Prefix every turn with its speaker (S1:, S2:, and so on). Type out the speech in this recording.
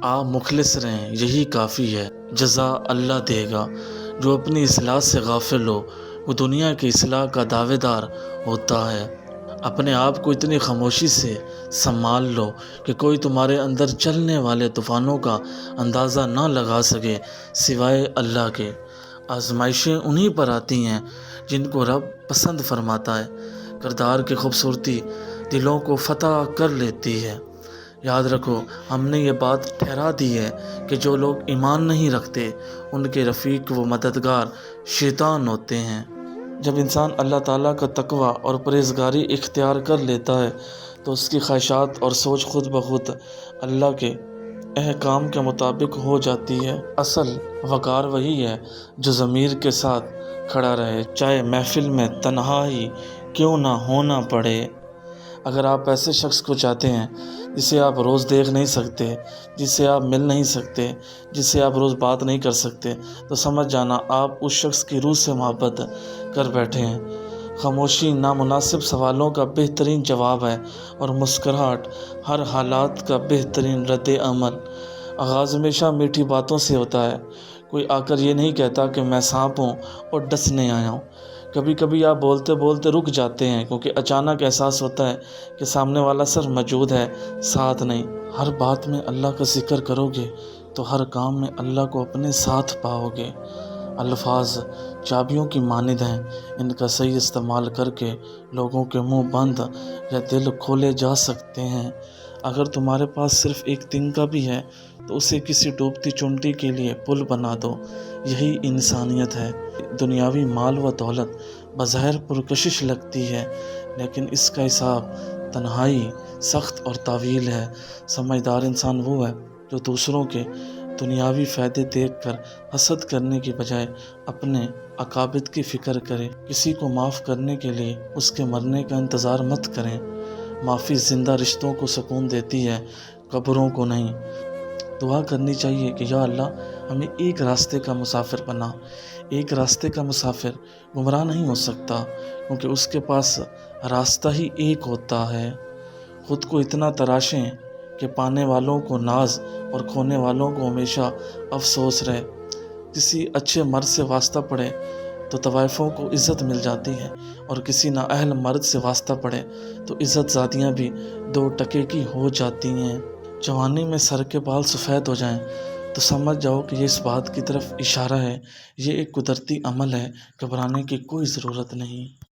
S1: آپ مخلص رہیں، یہی کافی ہے، جزا اللہ دے گا۔ جو اپنی اصلاح سے غافل ہو وہ دنیا کی اصلاح کا دعوے دار ہوتا ہے۔ اپنے آپ کو اتنی خاموشی سے سنبھال لو کہ کوئی تمہارے اندر چلنے والے طوفانوں کا اندازہ نہ لگا سکے سوائے اللہ کے۔ آزمائشیں انہی پر آتی ہیں جن کو رب پسند فرماتا ہے۔ کردار کی خوبصورتی دلوں کو فتح کر لیتی ہے۔ یاد رکھو، ہم نے یہ بات ٹھہرا دی ہے کہ جو لوگ ایمان نہیں رکھتے ان کے رفیق و مددگار شیطان ہوتے ہیں۔ جب انسان اللہ تعالیٰ کا تقوی اور پرہیزگاری اختیار کر لیتا ہے تو اس کی خواہشات اور سوچ خود بخود اللہ کے احکام کے مطابق ہو جاتی ہے۔ اصل وقار وہی ہے جو ضمیر کے ساتھ کھڑا رہے، چاہے محفل میں تنہا ہی کیوں نہ ہونا پڑے۔ اگر آپ ایسے شخص کو چاہتے ہیں جسے آپ روز دیکھ نہیں سکتے، جس سے آپ مل نہیں سکتے، جس سے آپ روز بات نہیں کر سکتے، تو سمجھ جانا آپ اس شخص کی روح سے محبت کر بیٹھے ہیں۔ خاموشی نامناسب سوالوں کا بہترین جواب ہے اور مسکراہٹ ہر حالات کا بہترین رد عمل۔ آغاز ہمیشہ میٹھی باتوں سے ہوتا ہے۔ کوئی آ کر یہ نہیں کہتا کہ میں سانپ ہوں اور ڈسنے آیا ہوں۔ کبھی کبھی آپ بولتے بولتے رک جاتے ہیں کیونکہ اچانک احساس ہوتا ہے کہ سامنے والا صرف موجود ہے، ساتھ نہیں۔ ہر بات میں اللہ کا ذکر کرو گے تو ہر کام میں اللہ کو اپنے ساتھ پاؤ گے۔ الفاظ چابیوں کی مانند ہیں، ان کا صحیح استعمال کر کے لوگوں کے منہ بند یا دل کھولے جا سکتے ہیں۔ اگر تمہارے پاس صرف ایک تنکا بھی ہے تو اسے کسی ڈوبتی چونٹی کے لیے پل بنا دو۔ یہی انسانیت ہے۔ دنیاوی مال و دولت بظاہر پرکشش لگتی ہے لیکن اس کا حساب تنہائی سخت اور طویل ہے۔ سمجھدار انسان وہ ہے جو دوسروں کے دنیاوی فائدے دیکھ کر حسد کرنے کی بجائے اپنے عاقبت کی فکر کرے۔ کسی کو معاف کرنے کے لیے اس کے مرنے کا انتظار مت کریں۔ معافی زندہ رشتوں کو سکون دیتی ہے، قبروں کو نہیں۔ دعا کرنی چاہیے کہ یا اللہ ہمیں ایک راستے کا مسافر بنا۔ ایک راستے کا مسافر گمراہ نہیں ہو سکتا کیونکہ اس کے پاس راستہ ہی ایک ہوتا ہے۔ خود کو اتنا تراشیں کہ پانے والوں کو ناز اور کھونے والوں کو ہمیشہ افسوس رہے۔ کسی اچھے مرد سے واسطہ پڑے تو طوائفوں کو عزت مل جاتی ہے اور کسی نااہل مرد سے واسطہ پڑے تو عزت زادیاں بھی 2 ٹکے کی ہو جاتی ہیں۔ جوانی میں سر کے بال سفید ہو جائیں تو سمجھ جاؤ کہ یہ اس بات کی طرف اشارہ ہے، یہ ایک قدرتی عمل ہے، گھبرانے کی کوئی ضرورت نہیں۔